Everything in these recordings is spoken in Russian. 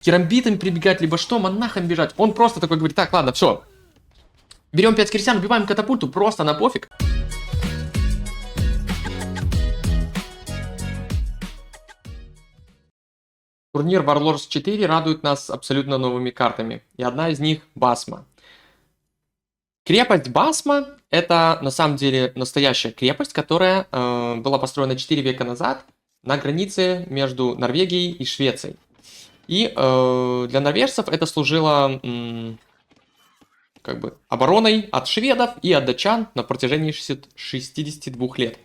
керамбитами прибегать, либо что, монахом бежать. Он просто такой говорит, так, ладно, все. Берем 5 крестьян, убиваем катапульту, просто на пофиг. Турнир Warlords 4 радует нас абсолютно новыми картами. И одна из них Басма. Крепость Басма — это на самом деле настоящая крепость, которая была построена 4 века назад на границе между Норвегией и Швецией. И для норвежцев это служило как бы обороной от шведов и от датчан на протяжении 62 лет.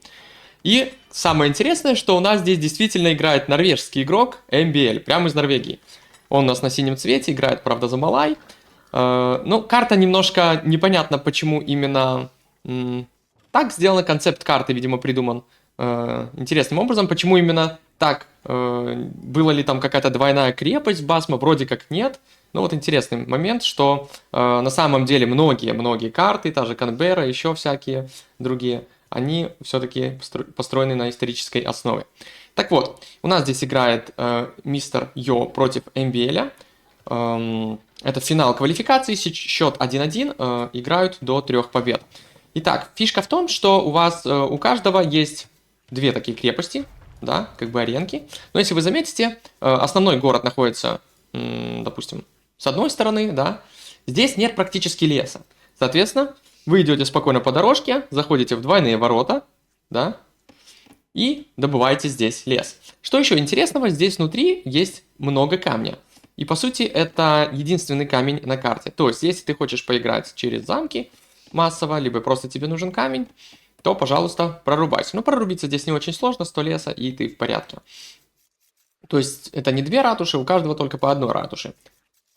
И самое интересное, что у нас здесь действительно играет норвежский игрок MBL, прямо из Норвегии. Он у нас на синем цвете, играет, правда, за Малай. Ну, карта немножко непонятно, почему именно так сделана. Концепт карты, видимо, придуман интересным образом. Почему именно так? Была ли там какая-то двойная крепость Басма? Вроде как нет. Ну вот интересный момент, что на самом деле многие карты, та же Канберра, еще всякие другие, они все-таки построены на исторической основе. Так вот, у нас здесь играет мистер Йо против MBL. Это финал квалификации, счет 1-1, играют до 3 побед. Итак, фишка в том, что у вас у каждого есть 2 такие крепости, да, как бы аренки. Но если вы заметите, основной город находится, допустим, с одной стороны, да, здесь нет практически леса. Соответственно, вы идете спокойно по дорожке, заходите в двойные ворота, да, и добываете здесь лес. Что еще интересного, здесь внутри есть много камня. И по сути это единственный камень на карте. То есть, если ты хочешь поиграть через замки массово, либо просто тебе нужен камень, то, пожалуйста, прорубайся. Но прорубиться здесь не очень сложно, 100 леса, и ты в порядке. То есть, это не 2 ратуши, у каждого только по 1 ратуши.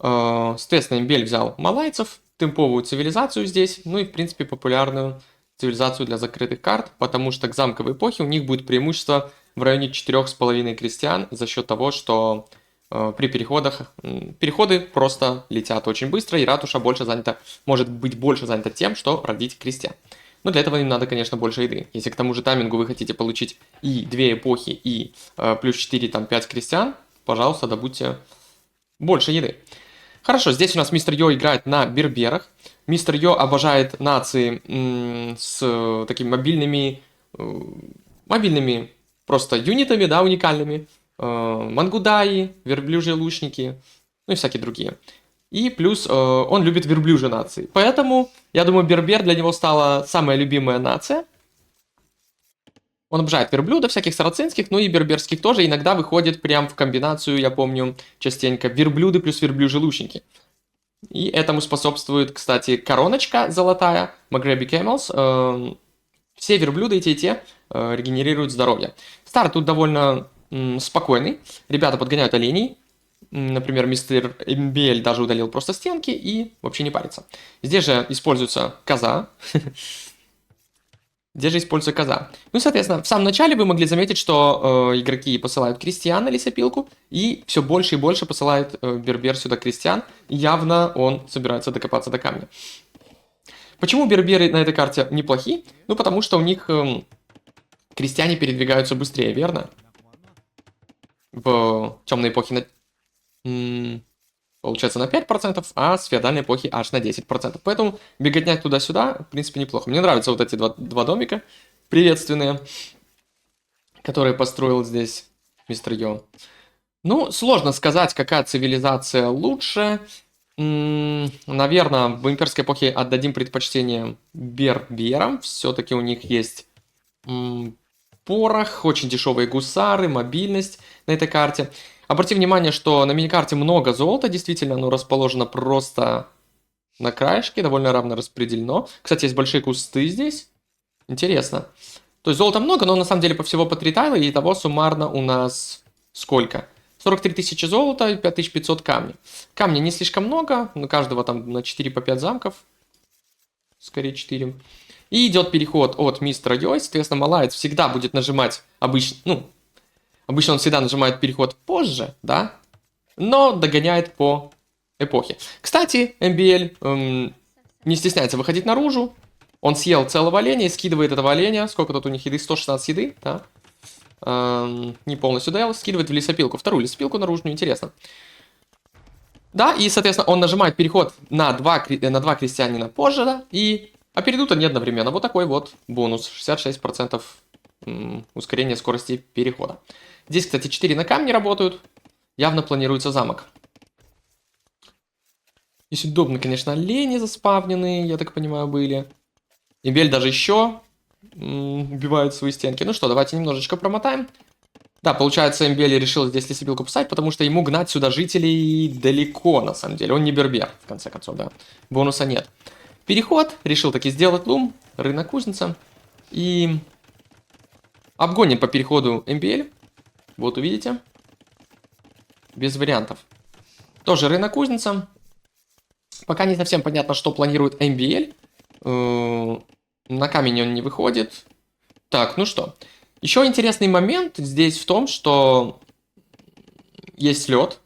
Соответственно, Имбель взял малайцев, темповую цивилизацию здесь, ну и, в принципе, популярную цивилизацию для закрытых карт, потому что к замковой эпохе у них будет преимущество в районе 4,5 крестьян за счет того, что при переходах, переходы просто летят очень быстро, и ратуша больше занята, может быть больше занята тем, что родить крестьян. Но для этого им надо, конечно, больше еды. Если к тому же таймингу вы хотите получить и 2 эпохи, и плюс 4, там, 5 крестьян, пожалуйста, добудьте больше еды. Хорошо, здесь у нас мистер Йо играет на берберах. Мистер Йо обожает нации с такими мобильными просто юнитами, да, уникальными. Мангудаи, верблюжьи лучники, ну и всякие другие. И плюс он любит верблюжьи нации. Поэтому, я думаю, бербер для него стала самая любимая нация. Он обожает верблюдов, всяких сарацинских, ну и берберских тоже. Иногда выходит прям в комбинацию, я помню, частенько верблюды плюс верблюжьи лучники. И этому способствует, кстати, короночка золотая, Magrebi Camels. Все верблюды и те регенерируют здоровье. Старт тут довольно спокойный. Ребята подгоняют оленей. Например, мистер MBL даже удалил просто стенки и вообще не парится. Здесь же используется коза. Здесь же используется коза. Ну, соответственно, в самом начале вы могли заметить, что игроки посылают крестьян на лесопилку, и все больше и больше посылает бербер сюда крестьян. И явно он собирается докопаться до камня. Почему берберы на этой карте неплохи? Ну, потому что у них крестьяне передвигаются быстрее, верно? В темной эпохе получается на 5%, а с феодальной эпохи аж на 10%. Поэтому беготня туда-сюда, в принципе, неплохо. Мне нравятся вот эти два домика приветственные, которые построил здесь мистер Йо. Ну, сложно сказать, какая цивилизация лучше. Наверное, в имперской эпохе отдадим предпочтение берберам. Все-таки у них есть порох, очень дешевые гусары, мобильность на этой карте. Обрати внимание, что на миникарте много золота, действительно, оно расположено просто на краешке, довольно равно распределено. Кстати, есть большие кусты здесь. Интересно. То есть золота много, но на самом деле по всего по 3 тайла, и того суммарно у нас сколько? 43 тысячи золота и 5500 камней. Камней не слишком много, у каждого там на 4 по 5 замков. Скорее 4. И идет переход от мистера Йо, соответственно, малаец всегда будет нажимать обычно он всегда нажимает переход позже, да, но догоняет по эпохе. Кстати, MBL не стесняется выходить наружу. Он съел целого оленя и скидывает этого оленя. Сколько тут у них еды? 116 еды, да. Не полностью доел, скидывает в лесопилку. Вторую лесопилку наружную, интересно. Да, и, соответственно, он нажимает переход на на два крестьянина позже, да, а перейдут они одновременно. Вот такой вот бонус. 66% ускорения скорости перехода. Здесь, кстати, 4 на камне работают. Явно планируется замок. Здесь удобно, конечно, олени заспавненные, я так понимаю, были. Имбель даже еще убивает свои стенки. Ну что, давайте немножечко промотаем. Да, получается, Эмбели решил здесь лесопилку поставить, потому что ему гнать сюда жителей далеко, на самом деле. Он не бербер, в конце концов, да. Бонуса нет. Переход. Решил таки сделать лум. Рынок кузница. И обгоним по переходу Эмбель. Вот увидите. Без вариантов. Тоже рынок кузница. Пока не совсем понятно, что планирует MBL. На камень он не выходит. Так, ну что. Еще интересный момент здесь в том, что есть лед.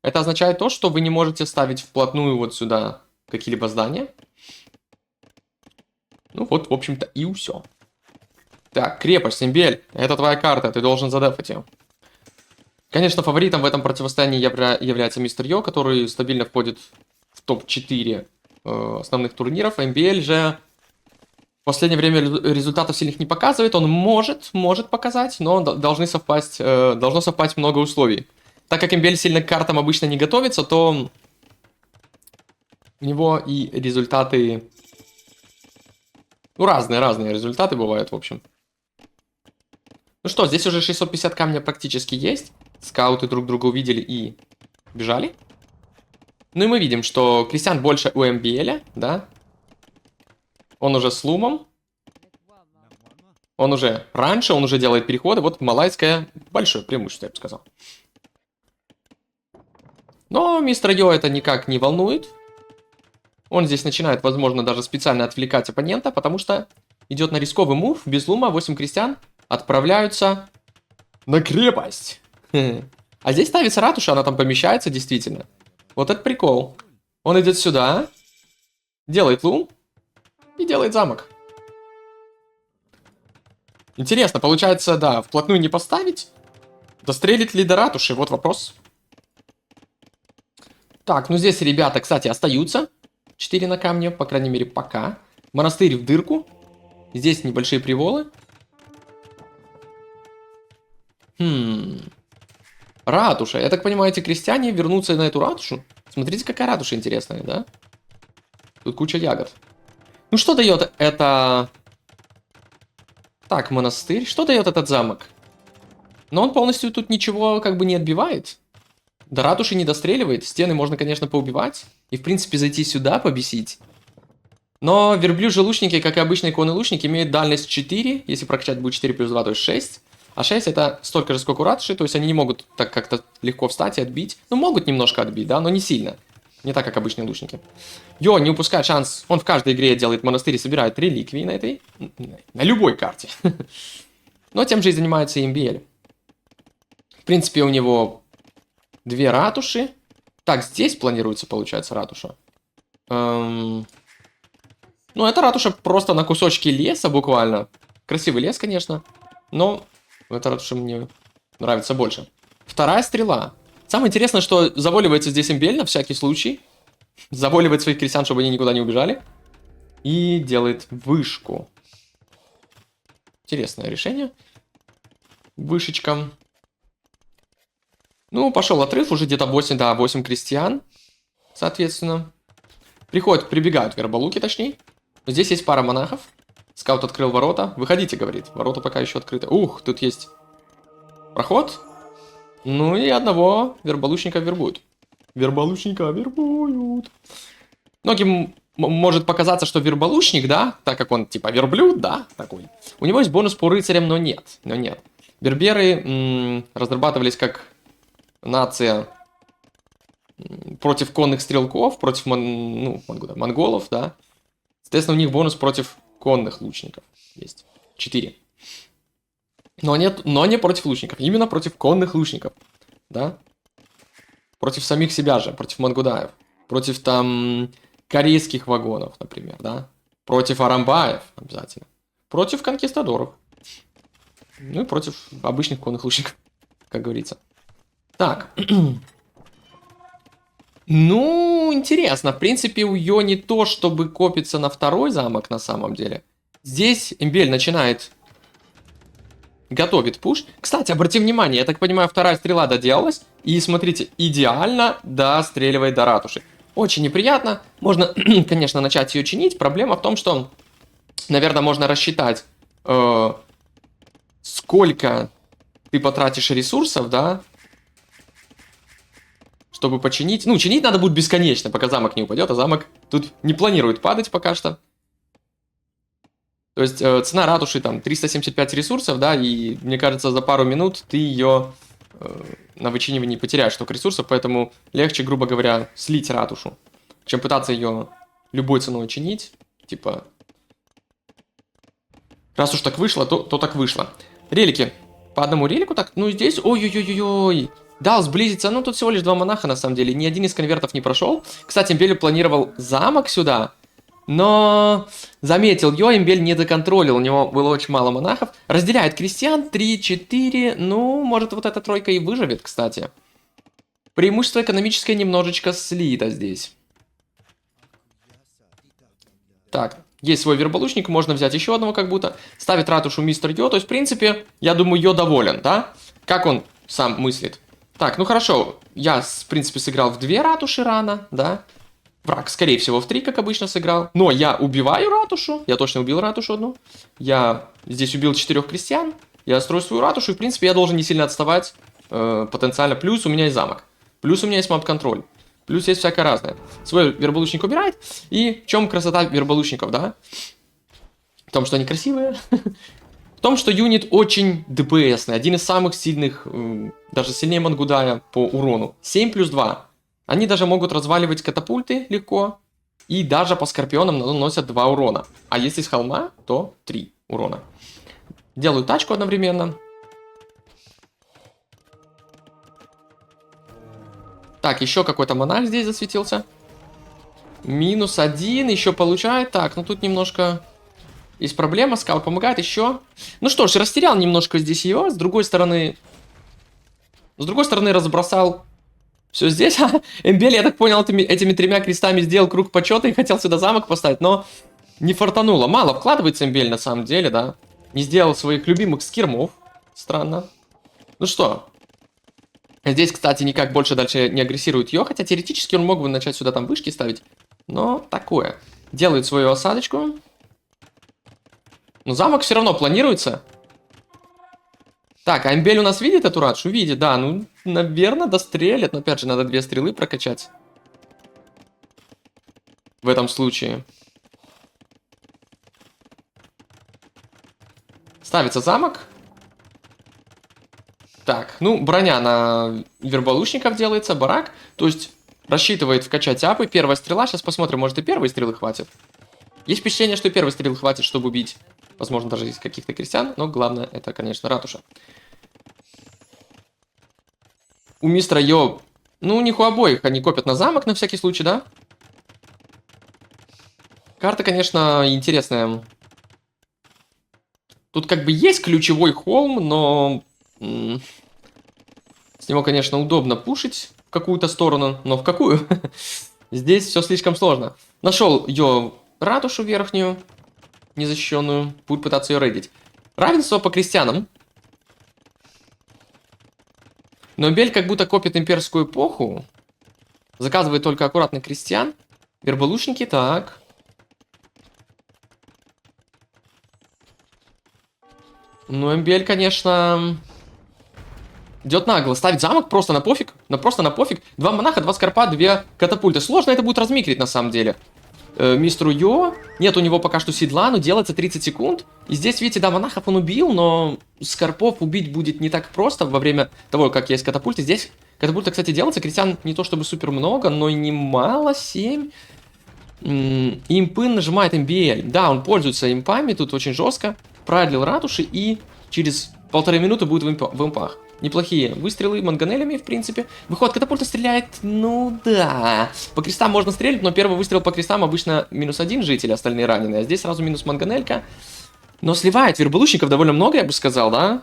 Это означает то, что вы не можете ставить вплотную вот сюда какие-либо здания. Ну вот, в общем-то, и все. Так, крепость, Имбель. Это твоя карта, ты должен задефать ее. Конечно, фаворитом в этом противостоянии является Мистер Йо, который стабильно входит в топ-4 основных турниров. MBL же в последнее время результатов сильных не показывает. Он может показать, но должно совпасть много условий. Так как MBL сильно к картам обычно не готовится, то у него и результаты... Ну, разные результаты бывают, в общем. Ну что, здесь уже 650 камня практически есть. Скауты друг друга увидели и бежали. Ну и мы видим, что крестьян больше у MBL, да? Он уже с лумом. Он уже раньше, он уже делает переходы. Вот малайское большое преимущество, я бы сказал. Но мистер Йо это никак не волнует. Он здесь начинает, возможно, даже специально отвлекать оппонента, потому что идет на рисковый мув. Без лума 8 крестьян отправляются на крепость. А здесь ставится ратуша, она там помещается действительно. Вот это прикол. Он идет сюда, делает лум и делает замок. Интересно, получается, да, вплотную не поставить? Дострелит ли до ратуши? Вот вопрос. Так, ну здесь ребята, кстати, остаются. 4 на камне, по крайней мере, пока. Монастырь в дырку. Здесь небольшие приволы. Ратуша. Я так понимаю, эти крестьяне вернутся на эту ратушу. Смотрите, какая ратуша интересная, да? Тут куча ягод. Ну, что дает это... Так, монастырь. Что дает этот замок? Но он полностью тут ничего как бы не отбивает. До ратуши не достреливает. Стены можно, конечно, поубивать. И, в принципе, зайти сюда, побесить. Но верблюжьи лучники, как и обычные конные лучники, имеют дальность 4. Если прокачать будет 4 плюс 2, то есть 6. А 6 это столько же, сколько у ратуши. То есть они не могут так как-то легко встать и отбить. Ну, могут немножко отбить, да, но не сильно. Не так, как обычные лучники. Йо, не упускает шанс. Он в каждой игре делает монастырь и собирает реликвии на этой. На любой карте. Но тем же и занимается и MBL. В принципе, у него 2 ратуши. Так, здесь планируется, получается, ратуша. Ну, это ратуша просто на кусочке леса буквально. Красивый лес, конечно. Но эта ратуша мне нравится больше. Вторая стрела. Самое интересное, что заволивается здесь имбель на всякий случай. Заволивает своих крестьян, чтобы они никуда не убежали. И делает вышку. Интересное решение. Вышечка. Ну, пошел отрыв. Уже где-то 8, да, 8 крестьян. Соответственно. Прибегают верболуки, точнее. Здесь есть пара монахов. Скаут открыл ворота. Выходите, говорит. Ворота пока еще открыты. Ух, тут есть проход. Ну и одного верболучника вербуют. Верболучника вербуют. Многим может показаться, что верболучник, да, так как он типа верблюд, да, такой. У него есть бонус по рыцарям, но нет. Берберы разрабатывались как нация против конных стрелков, против монголов, да. Соответственно, у них бонус против конных лучников есть. 4. Но не против лучников. Именно против конных лучников. Да? Против самих себя же. Против мангудаев. Против там корейских вагонов, например. Да? Против арамбаев обязательно. Против конкистадоров. Ну и против обычных конных лучников. Как говорится. Так. Ну, интересно. В принципе, у Йо не то, чтобы копиться на второй замок на самом деле. Здесь Эмбель начинает... Готовит пуш. Кстати, обрати внимание, я так понимаю, вторая стрела доделалась. И смотрите, идеально достреливает до ратуши. Очень неприятно. Можно, конечно, начать ее чинить. Проблема в том, что, наверное, можно рассчитать, сколько ты потратишь ресурсов, да, чтобы починить. Ну, чинить надо будет бесконечно, пока замок не упадет, а замок тут не планирует падать пока что. То есть цена ратуши там 375 ресурсов, да, и мне кажется, за пару минут ты ее на вычинивании потеряешь столько ресурсов, поэтому легче, грубо говоря, слить ратушу, чем пытаться ее любой ценой чинить. Типа, раз уж так вышло, то так вышло. Релики. По одному релику так, ну здесь, ой-ой-ой-ой. Да, сблизиться, ну тут всего лишь 2 монаха на самом деле, ни один из конвертов не прошел. Кстати, Эмбель планировал замок сюда, но заметил, Эмбель не доконтролил, у него было очень мало монахов. Разделяет крестьян, 3-4, ну, может вот эта тройка и выживет, кстати. Преимущество экономическое немножечко слито здесь. Так, есть свой верболучник, можно взять еще одного как будто. Ставит ратушу мистер Йо, то есть, в принципе, я думаю, Йо доволен, да? Как он сам мыслит? Так, ну хорошо, я, в принципе, сыграл в 2 ратуши рано, да? Враг, скорее всего, в 3, как обычно, сыграл. Но я убиваю ратушу. Я точно убил ратушу одну. Я здесь убил 4 крестьян. Я строю свою ратушу. И, в принципе, я должен не сильно отставать потенциально. Плюс у меня есть замок. Плюс у меня есть мап-контроль. Плюс есть всякое разное. Свой верболучник убирает. И в чем красота верболучников, да? В том, что они красивые. В том, что юнит очень ДПСный. Один из самых сильных, даже сильнее Мангудая по урону. 7+2. Они даже могут разваливать катапульты легко. И даже по скорпионам наносят 2 урона. А если с холма, то 3 урона. Делаю тачку одновременно. Так, еще какой-то монарх здесь засветился. -1 еще получает. Так, ну тут немножко есть проблема. Скаут помогает еще. Ну что ж, растерял немножко здесь его. С другой стороны разбросал... Все здесь. Эмбель, я так понял, этими 3 крестами сделал круг почета и хотел сюда замок поставить, но не фартануло. Мало вкладывается Эмбель на самом деле, да. Не сделал своих любимых скирмов. Странно. Ну что. Здесь, кстати, никак больше дальше не агрессирует Йо, хотя теоретически он мог бы начать сюда там вышки ставить. Но такое. Делает свою осадочку. Но замок все равно планируется. Так, а Эмбель у нас видит эту ратушу? Видит, да. Ну, наверное, дострелит. Но опять же, надо 2 стрелы прокачать. В этом случае. Ставится замок. Так, ну, броня на верболучников делается, барак. То есть, рассчитывает вкачать апы. Первая стрела. Сейчас посмотрим, может и первой стрелы хватит. Есть впечатление, что и первой стрелы хватит, чтобы убить. Возможно, даже из каких-то крестьян. Но главное, это, конечно, ратуша. У мистера Йо... Ну, у них у обоих они копят на замок на всякий случай, да? Карта, конечно, интересная. Тут как бы есть ключевой холм, но... С него, конечно, удобно пушить в какую-то сторону, но в какую? Здесь все слишком сложно. Нашел Йо ратушу верхнюю, незащищенную. Будет пытаться ее рейдить. Равенство по крестьянам. Но Бель как будто копит имперскую эпоху. Заказывает только аккуратных крестьян. Верболучники, так. Ну, Эмбель, конечно, идет нагло. Ставить замок просто на пофиг. Просто на пофиг. 2 монаха, 2 скорпа, 2 катапульты. Сложно это будет размикрить на самом деле. Мистеру Йо. Нет у него пока что седла, но делается 30 секунд. И здесь, видите, да, монахов он убил, но скорпов убить будет не так просто во время того, как есть катапульты. Здесь катапульта, кстати, делается. Крестьян не то чтобы супер много, но и немало. 7. Импы нажимает Эмбель. Да, он пользуется импами, тут очень жестко. Продлил ратуши и через 1,5 минуты будет в импах. Неплохие выстрелы манганелями, в принципе. Выход катапульта стреляет, ну да. По крестам можно стрелять, но первый выстрел по крестам обычно -1 житель, остальные раненые. А здесь сразу минус манганелька. Но сливает верболучников довольно много, я бы сказал, да?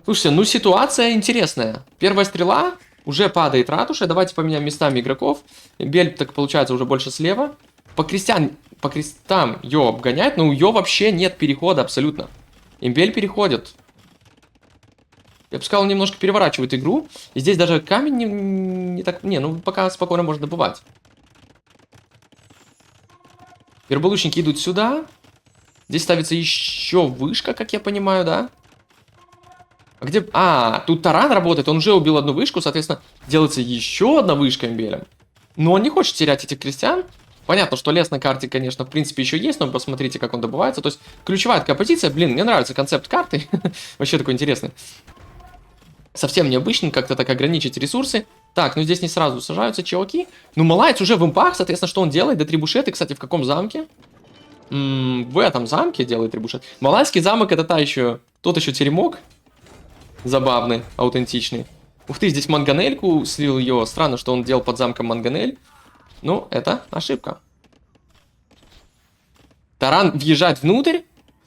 Слушайте, ну ситуация интересная. Первая стрела, Уже падает ратуша. Давайте поменяем местами игроков. Имбель, так получается, уже больше слева. По крестам Йо обгоняет, но у Йо вообще нет перехода абсолютно. Имбель переходит. Я бы сказал, он немножко переворачивает игру. И здесь даже камень не так... Не, ну пока спокойно можно добывать. Верболучники идут сюда. Здесь ставится еще вышка, как я понимаю, да? А где... А, тут таран работает. Он уже убил одну вышку, соответственно, делается еще одна вышка имбелем. Но он не хочет терять этих крестьян. Понятно, что лес на карте, конечно, в принципе еще есть, но посмотрите, как он добывается. То есть, ключевая такая позиция. Блин, мне нравится концепт карты. Вообще такой интересный. Совсем необычный, как-то так ограничить ресурсы. Так, ну здесь не сразу сажаются чуваки. Ну, малаец уже в импах, соответственно, что он делает? До трибушеты, кстати, в каком замке? В этом замке делает трибушет. Малайский замок это тот еще теремок. Забавный, аутентичный. Ух ты, здесь манганельку слил ее. Странно, что он делал под замком манганель. Ну, это ошибка. Таран въезжает внутрь.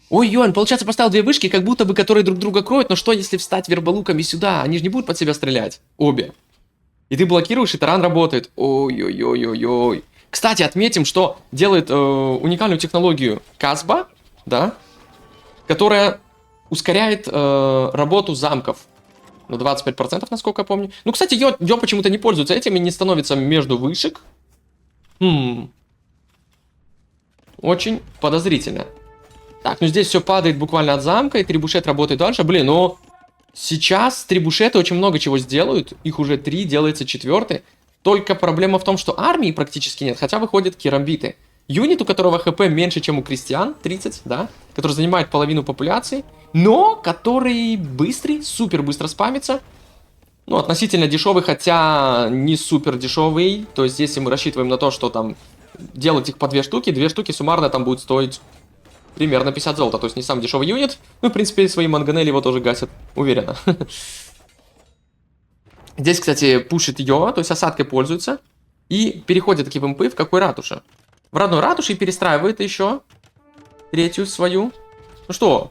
Ой-ой, он, получается, поставил две вышки, как будто бы, которые друг друга кроют. Но что, если встать верболуками сюда? Они же не будут под себя стрелять. Обе. И ты блокируешь, и таран работает. Ой-ой-ой-ой-ой. Кстати, отметим, что делает уникальную технологию Казба, да, которая ускоряет работу замков. Ну, 25%, насколько я помню. Ну, кстати, Йо почему-то не пользуется этим и не становится между вышек. Очень подозрительно. Так, ну здесь все падает буквально от замка, и трибушет работает дальше. Блин, но сейчас трибушеты очень много чего сделают. Их уже 3, делается 4. Только проблема в том, что армии практически нет, хотя выходят керамбиты. Юнит, у которого хп меньше, чем у крестьян, 30, да, который занимает половину популяции, но который быстрый, супер быстро спамится. Ну, относительно дешевый, хотя не супер дешевый. То есть, если мы рассчитываем на то, что там делать их по 2 штуки суммарно там будет стоить примерно 50 золота. То есть, не самый дешевый юнит. Ну, в принципе, свои манганели его тоже гасят, уверенно. Здесь, кстати, пушит Йо, то есть осадкой пользуется. И переходит таки в импы в какой ратуше? В родной ратуше и перестраивает еще третью свою. Ну что,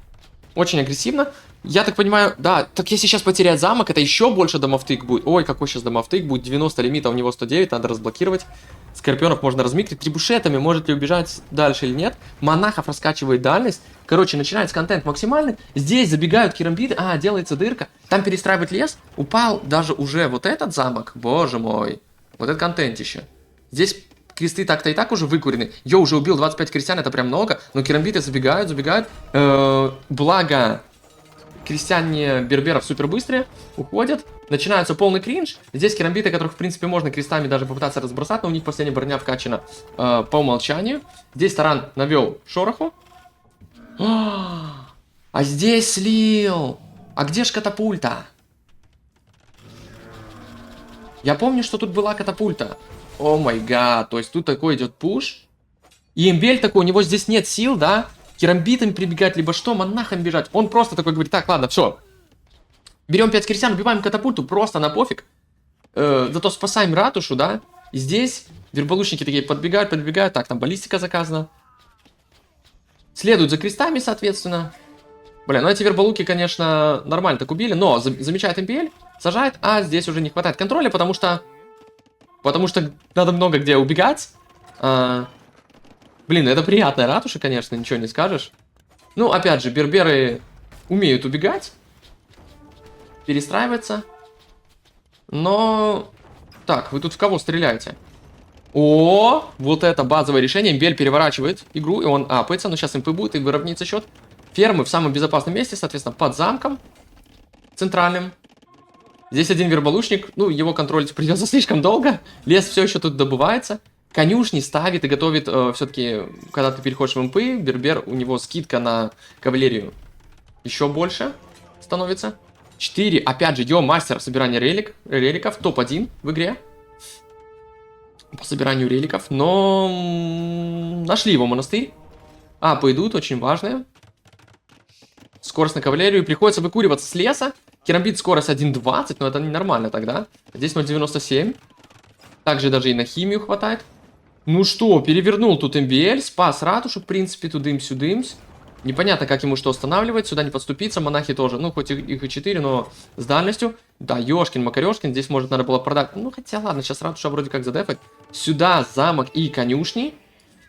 очень агрессивно. Я так понимаю, да, так если сейчас потерять замок, это еще больше домовтык будет. Ой, какой сейчас домовтык будет, 90 лимита, у него 109, надо разблокировать. Скорпионов можно размикрить. Трибушетами может ли убежать дальше или нет. Монахов раскачивает дальность. Короче, начинается контент максимальный. Здесь забегают керамбиты. А, делается дырка. Там перестраивать лес. Упал даже уже вот этот замок. Боже мой. Вот это контентище. Здесь кресты так-то и так уже выкурены. Йо уже убил 25 крестьян, это прям много. Но керамбиты забегают. Благо, крестьяне берберов супер быстрые. Уходят. Начинается полный кринж. Здесь керамбиты, которых, в принципе, можно крестами даже попытаться разбросать, но у них последняя броня вкачана по умолчанию. Здесь таран навел шороху. А здесь слил. А где ж катапульта? Я помню, что тут была катапульта. О май гад. То есть тут такой идет пуш. И имбель такой, у него здесь нет сил, да? Керамбитами прибегать, либо что, монахами бежать. Он просто такой говорит, так, ладно, все. Берем 5 крестьян, убиваем катапульту, просто на пофиг. Зато спасаем ратушу, да? И здесь верболучники такие подбегают. Так, там баллистика заказана. Следуют за крестами, соответственно. Блин, ну эти верболуки, конечно, нормально так убили. Но замечает импель, сажает, а здесь уже не хватает контроля, потому что надо много где убегать. Блин, это приятная ратуша, конечно, ничего не скажешь. Ну, опять же, берберы умеют убегать. Перестраиваться. Но... Так, вы тут в кого стреляете? О, вот это базовое решение. Имбель переворачивает игру, и он апается. Но сейчас импы будет, и выровняется счет. Фермы в самом безопасном месте, соответственно, под замком центральным. Здесь один верболучник. Ну, его контролить придется слишком долго. Лес все еще тут добывается. Конюшни ставит и готовит все-таки, когда ты переходишь в импы, бербер, у него скидка на кавалерию еще больше становится. 4, опять же, Йо, мастер собирания реликов, топ-1 в игре. По собиранию реликов, но нашли его монастырь. А, пойдут, очень важное. Скорость на кавалерию, приходится выкуриваться с леса. Керамбит скорость 1.20, но это ненормально тогда. Здесь 0.97. Также даже и на химию хватает. Ну что, перевернул тут МБЛ, спас ратушу, в принципе, тудымсь-сюдымсь. Непонятно, как ему что устанавливать. Сюда не подступиться. Монахи тоже. Ну, хоть их и 4, но с дальностью. Да, ёшкин, макарёшкин. Здесь, может, надо было продать. Ну, хотя, ладно, сейчас ратуша вроде как задефать. Сюда замок и конюшни.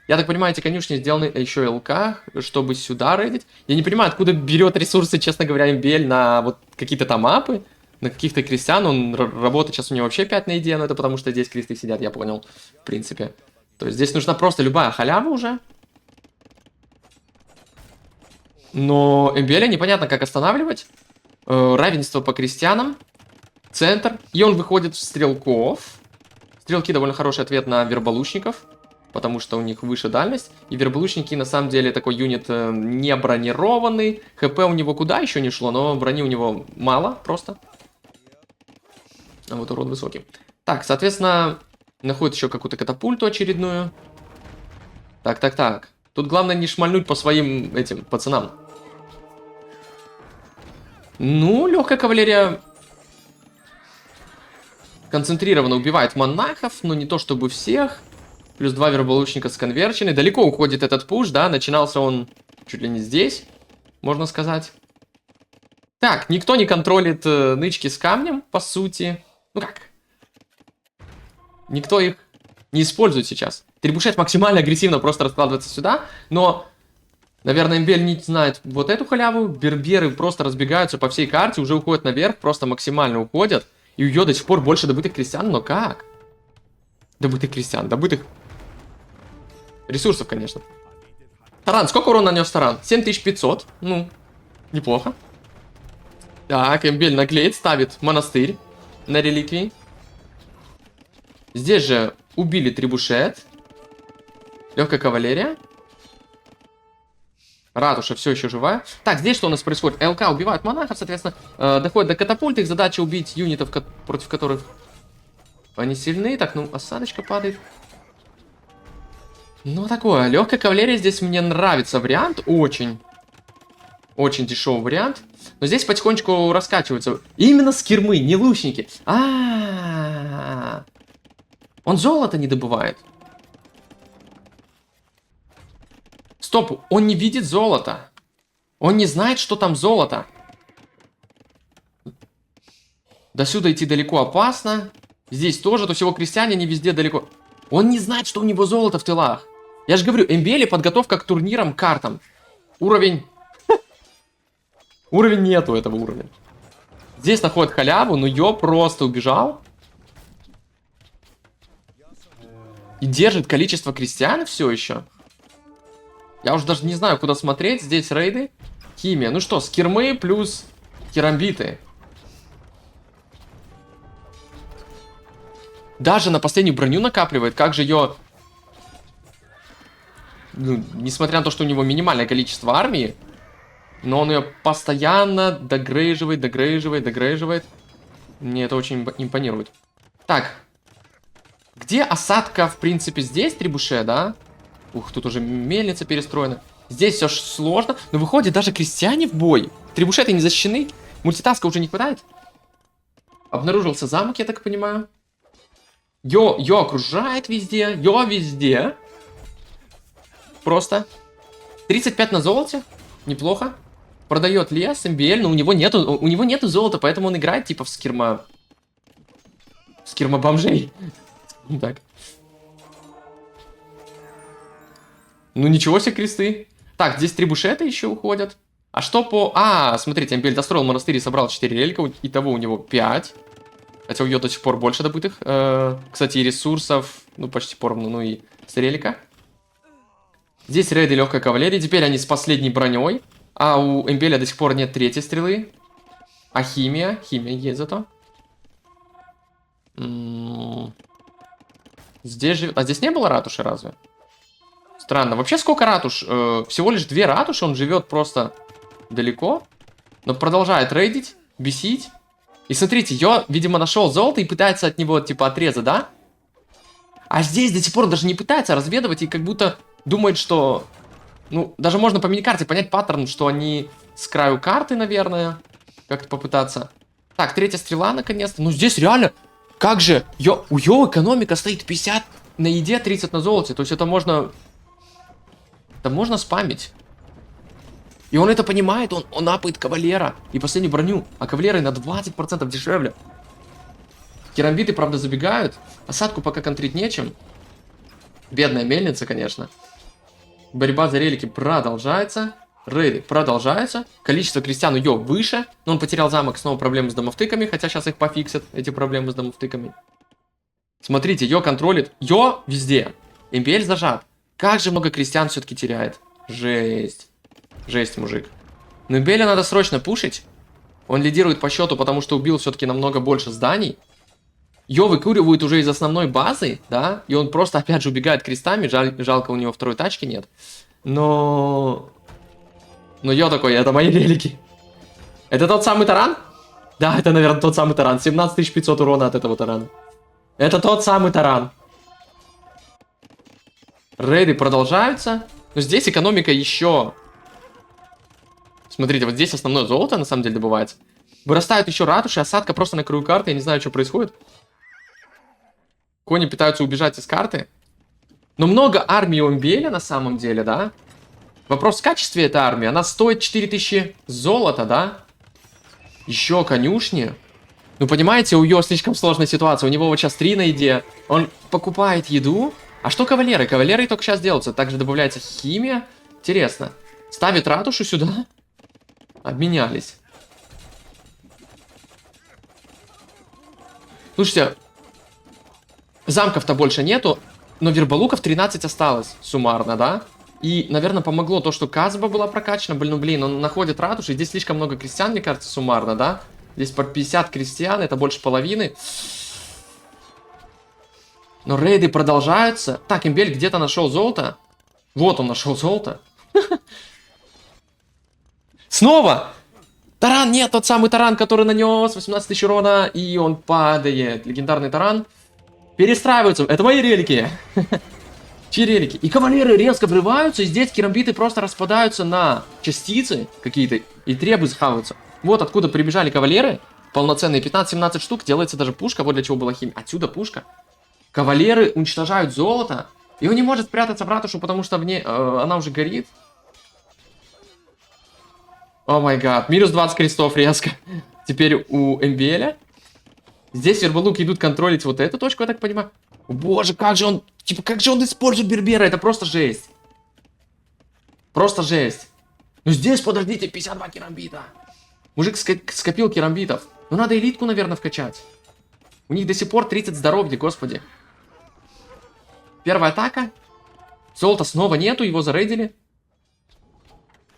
Я так понимаю, эти конюшни сделаны еще и ЛК, чтобы сюда рейдить. Я не понимаю, откуда берет ресурсы, честно говоря, имбель на вот какие-то там мапы. На каких-то крестьян. Он работает сейчас у него вообще 5 на еде. Но это потому, что здесь кресты сидят, я понял. В принципе. То есть здесь нужна просто любая халява уже. Но Эмбеля непонятно, как останавливать. Равенство по крестьянам. Центр. И он выходит в стрелков. Стрелки довольно хороший ответ на верболучников. Потому что у них выше дальность. И верболучники на самом деле такой юнит не бронированный. ХП у него куда еще не шло, но брони у него мало просто. А вот урон высокий. Так, соответственно, находит еще какую-то катапульту очередную. Так. Тут главное не шмальнуть по своим этим пацанам. Ну, легкая кавалерия концентрированно убивает монахов, но не то чтобы всех. Плюс 2 верболучника с конверчены. Далеко уходит этот пуш, да, начинался он чуть ли не здесь, можно сказать. Так, никто не контролит нычки с камнем, по сути. Ну как? Никто их не использует сейчас. Трибушет максимально агрессивно просто раскладывается сюда, но... Наверное, Эмбель не знает вот эту халяву. Берберы просто разбегаются по всей карте, уже уходят наверх, просто максимально уходят. И у Йо до сих пор больше добытых крестьян, но как? Добытых крестьян, добытых ресурсов, конечно. Таран, сколько урона нанес Таран? 7500, ну, неплохо. Так, Эмбель наглеет, ставит монастырь на реликвии. Здесь же убили трибушет. Легкая кавалерия. Ратуша все еще живая. Так, здесь что у нас происходит? ЛК убивают монахов, соответственно, доходит до катапульт. Их задача убить юнитов, против которых они сильны. Так, ну, осадочка падает. Ну, такое. Легкая кавалерия здесь мне нравится вариант. Очень. Очень дешевый вариант. Но здесь потихонечку раскачиваются. Именно скирмы, не лучники. Он золото не добывает. Стоп, он не видит золото. Он не знает, что там золото. До сюда идти далеко опасно. Здесь тоже, то есть его крестьяне не везде далеко. Он не знает, что у него золото в тылах. Я же говорю, Эмбели подготовка к турнирам, картам. Уровень... Уровень нету этого уровня. Здесь находит халяву, но Йо просто убежал. И держит количество крестьян все еще. Я уже даже не знаю, куда смотреть. Здесь рейды. Химия. Ну что, скирмы плюс керамбиты. Даже на последнюю броню накапливает. Как же ее... Ну, несмотря на то, что у него минимальное количество армии, но он ее постоянно догрейживает. Мне это очень импонирует. Так. Где осадка, в принципе, здесь трибуше, да? Ух, тут уже мельница перестроена. Здесь все сложно. Но выходит, даже крестьяне в бой. Трибушеты не защищены. Мультитаска уже не хватает. Обнаружился замок, я так понимаю. Йо окружает везде. Йо везде. Просто. 35 на золоте. Неплохо. Продает лес, МБЛ, но у него нету золота, поэтому он играет типа в скирма бомжей. Так. Ну ничего себе кресты. Так, здесь трибушеты еще уходят. А что по... смотрите, Эмбель достроил монастырь и собрал 4 релика. Итого у него 5. Хотя у Йо до сих пор больше добытых. Кстати, и ресурсов, ну, почти поровну, ну и с релика. Здесь рейды легкой кавалерии. Теперь они с последней броней. А у Эмбеля до сих пор нет 3-й стрелы. А химия? Химия есть зато. Здесь живет... А здесь не было ратуши разве? Странно. Вообще сколько ратуш? Всего лишь 2 ратуши. Он живет просто далеко. Но продолжает рейдить, бесить. И смотрите, Йо, видимо, нашел золото и пытается от него, типа, отрезать, да? А здесь до сих пор даже не пытается разведывать и как будто думает, что... Ну, даже можно по миникарте понять паттерн, что они с краю карты, наверное. Как-то попытаться. Так, 3-я стрела, наконец-то. Ну, здесь реально... Как же? У Йо экономика стоит 50 на еде, 30 на золоте. То есть это можно... Это можно спамить. И он это понимает, он апает кавалера и последнюю броню. А кавалеры на 20% дешевле. Керамбиты, правда, забегают. Осадку пока контрить нечем. Бедная мельница, конечно. Борьба за релики продолжается. Рейды продолжаются. Количество крестьян у Йо выше. Но он потерял замок, снова проблемы с домовтыками. Хотя сейчас их пофиксят, эти проблемы с домовтыками. Смотрите, Йо контролит. Йо везде. МПЛ зажат. Как же много крестьян все-таки теряет. Жесть. Жесть, мужик. Но МПЛ надо срочно пушить. Он лидирует по счету, потому что убил все-таки намного больше зданий. Йо выкуривает уже из основной базы, да, и он просто опять же убегает крестами, жалко у него второй тачки нет. Но Йо такой, это мои релики. Это тот самый таран? Да, это, наверное, тот самый таран. 17500 урона от этого тарана. Это тот самый таран. Рейды продолжаются. Но здесь экономика еще... Смотрите, вот здесь основное золото на самом деле добывается. Вырастают еще ратуши, осадка просто на краю карты, я не знаю, что происходит. Кони пытаются убежать из карты. Но много армии у МБЛ на самом деле, да? Вопрос в качестве этой армии. Она стоит 4000 золота, да? Еще конюшни. Ну, понимаете, у Йо слишком сложная ситуация. У него вот сейчас 3 на еде. Он покупает еду. А что кавалеры? Кавалеры только сейчас делаются. Также добавляется химия. Интересно. Ставит ратушу сюда. Обменялись. Слушайте, замков-то больше нету, но верболуков 13 осталось суммарно, да? И, наверное, помогло то, что Казба была прокачана. Блин, он находит ратуши. Здесь слишком много крестьян, мне кажется, суммарно, да? Здесь по 50 крестьян, это больше половины. Но рейды продолжаются. Так, Имбель где-то нашел золото. Вот он нашел золото. Снова! Таран, нет, тот самый таран, который нанес 18 тысяч урона, и он падает. Легендарный таран. Перестраиваются. Это мои релики. Чьи релики? И кавалеры резко врываются, и здесь керамбиты просто распадаются на частицы какие-то, и требы схаваются. Вот откуда прибежали кавалеры. Полноценные 15-17 штук. Делается даже пушка. Вот для чего была химия. Отсюда пушка. Кавалеры уничтожают золото. И он не может спрятаться в ратушу, потому что в ней она уже горит. О май гад. Минус 20 крестов резко. Теперь у МБЛ. Здесь верболуки идут контролить вот эту точку, я так понимаю. Боже, как же он... Типа, как же он использует Бербера? Это просто жесть. Просто жесть. Ну здесь, подождите, 52 керамбита. Мужик скопил керамбитов. Ну надо элитку, наверное, вкачать. У них до сих пор 30 здоровья, господи. Первая атака. Золота снова нету, его зарейдили.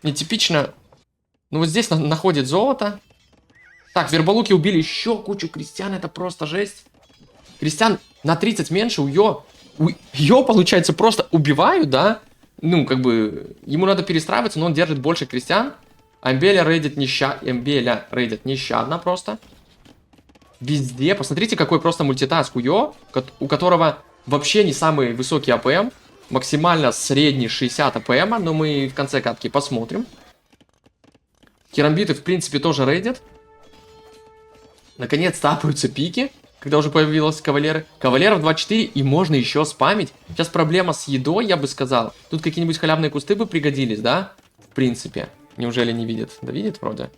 Нетипично. Ну вот здесь находит золото. Так, верболуки убили еще кучу крестьян, это просто жесть. Крестьян на 30 меньше у Йо. У Йо, получается, просто убивают, да? Ну, как бы, ему надо перестраиваться, но он держит больше крестьян. Амбеля рейдит нещадно просто. Везде. Посмотрите, какой просто мультитаск у Йо, у которого вообще не самый высокий АПМ. Максимально средний 60 АПМ, но мы в конце катки посмотрим. Керамбиты, в принципе, тоже рейдят. Наконец-то апаются пики, когда уже появились кавалеры. Кавалеров 24, и можно еще спамить. Сейчас проблема с едой, я бы сказал. Тут какие-нибудь халявные кусты бы пригодились, да? В принципе. Неужели не видит? Да видит вроде.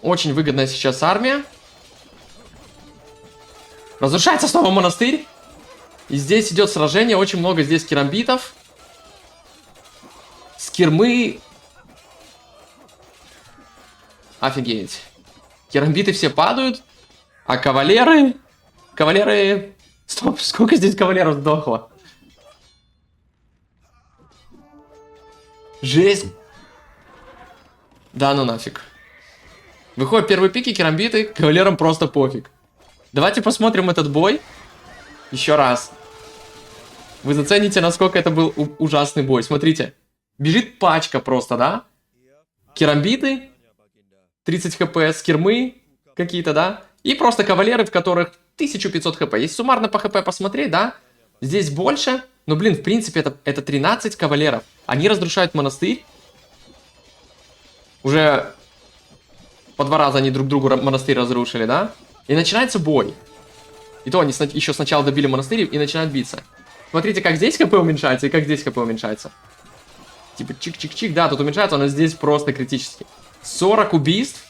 Очень выгодная сейчас армия. Разрушается снова монастырь. И здесь идет сражение. Очень много здесь керамбитов. Скирмы. Офигеть. Керамбиты все падают. А кавалеры... Кавалеры... Стоп, сколько здесь кавалеров сдохло? Жесть. Да ну нафиг. Выходят первые пики, керамбиты, кавалерам просто пофиг. Давайте посмотрим этот бой. Еще раз. Вы зацените, насколько это был ужасный бой. Смотрите. Бежит пачка просто, да? Керамбиты. 30 хп, скирмы какие-то, да? И просто кавалеры, в которых 1500 хп. Если суммарно по хп посмотреть, да? Здесь больше. Но, блин, в принципе, это 13 кавалеров. Они разрушают монастырь. Уже по 2 раза они друг другу монастырь разрушили, да? И начинается бой. И то они еще сначала добили монастырь и начинают биться. Смотрите, как здесь ХП уменьшается и как здесь ХП уменьшается. Типа чик-чик-чик, да, тут уменьшается, но здесь просто критически. 40 убийств.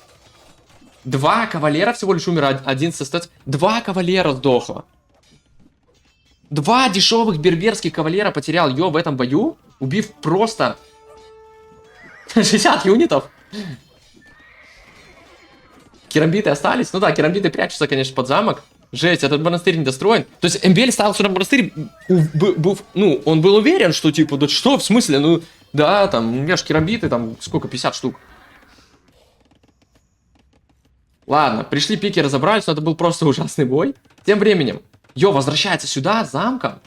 2 кавалера всего лишь умер, 1 состоится. 2 кавалера сдохло. 2 дешевых берберских кавалера потерял Йо в этом бою, убив просто 60 юнитов. Керамбиты остались. Ну да, керамбиты прячутся, конечно, под замок. Жесть, этот монастырь недостроен. То есть Эмбель ставил сюда монастырь, ну, он был уверен, что типа, да что, в смысле, ну, да, там, у керамбиты, там, сколько, 50 штук. Ладно, пришли пики, разобрались, но это был просто ужасный бой. Тем временем, Йо возвращается сюда, замком.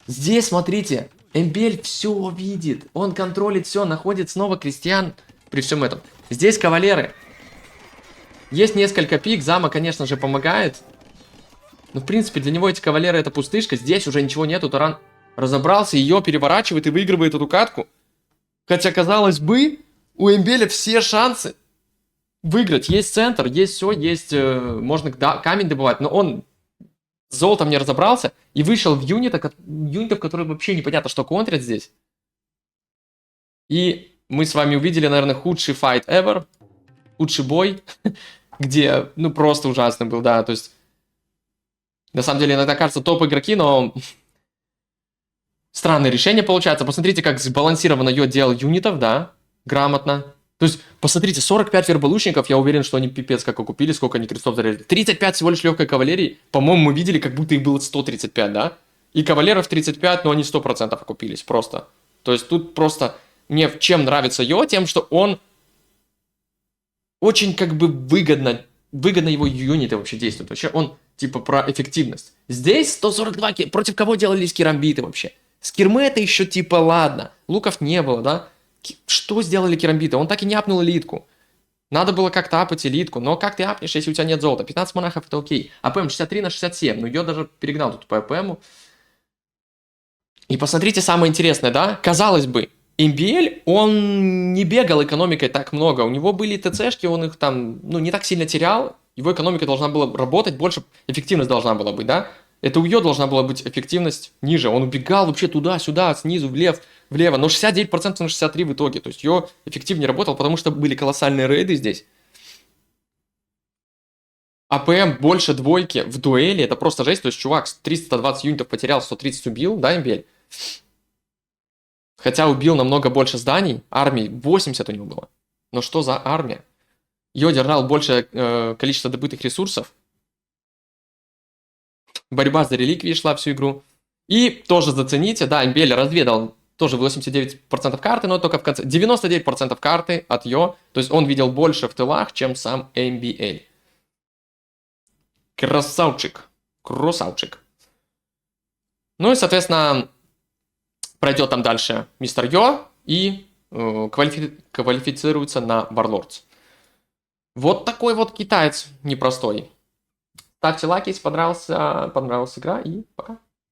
Здесь, смотрите, Эмбель все видит. Он контролит все, находит снова крестьян при всем этом. Здесь кавалеры. Есть несколько пик, замок, конечно же, помогает. Но, в принципе, для него эти кавалеры это пустышка. Здесь уже ничего нету, Таран разобрался, ее переворачивает и выигрывает эту катку. Хотя, казалось бы, у Эмбеля все шансы выиграть. Есть центр, есть все, есть... можно камень добывать, но он с золотом не разобрался и вышел в юнитов, которые вообще непонятно, что контрят здесь. И мы с вами увидели, наверное, худший файт ever. Худший бой, где, ну, просто ужасно был, да, то есть, на самом деле, иногда кажется топ-игроки, но странное решение получается. Посмотрите, как сбалансированно Йо делал юнитов, да, грамотно. То есть, посмотрите, 45 верболучников, я уверен, что они пипец как окупили, сколько они крестов зарядили. 35 всего лишь легкой кавалерии, по-моему, мы видели, как будто их было 135, да? И кавалеров 35, но они 100% окупились, просто. То есть, тут просто мне чем нравится Йо, тем, что он очень как бы выгодно его юниты вообще действуют. Вообще он типа про эффективность. Здесь 142, против кого делались керамбиты вообще? Скирмы это еще типа ладно, луков не было, да? Что сделали керамбиты? Он так и не апнул элитку. Надо было как-то апать элитку, но как ты апнешь, если у тебя нет золота? 15 монахов это окей. АПМ 63 на 67, ну ее даже перегнал тут по АПМу. И посмотрите самое интересное, да? Казалось бы, MBL, он не бегал экономикой так много. У него были ТЦшки, он их там, ну, не так сильно терял. Его экономика должна была работать, больше эффективность должна была быть, да? Это у Йо должна была быть эффективность ниже. Он убегал вообще туда-сюда, снизу, влево. Но 69% на 63 в итоге. То есть Йо эффективнее работал, потому что были колоссальные рейды здесь. АПМ больше двойки в дуэли, это просто жесть. То есть чувак 320 юнитов потерял, 130 убил, да, MBL? Хотя убил намного больше зданий, армии 80 у него было. Но что за армия? Йо держал большее количество добытых ресурсов. Борьба за реликвии шла всю игру. И тоже зацените, да, Эмбель разведал тоже 89% карты, но только в конце. 99% карты от Йо. То есть он видел больше в тылах, чем сам MBL. Красавчик. Красавчик. Ну и, соответственно, пройдет там дальше мистер Йо и квалифицируется на Warlords. Вот такой вот китаец непростой. Ставьте лайки, если понравилась игра, и пока.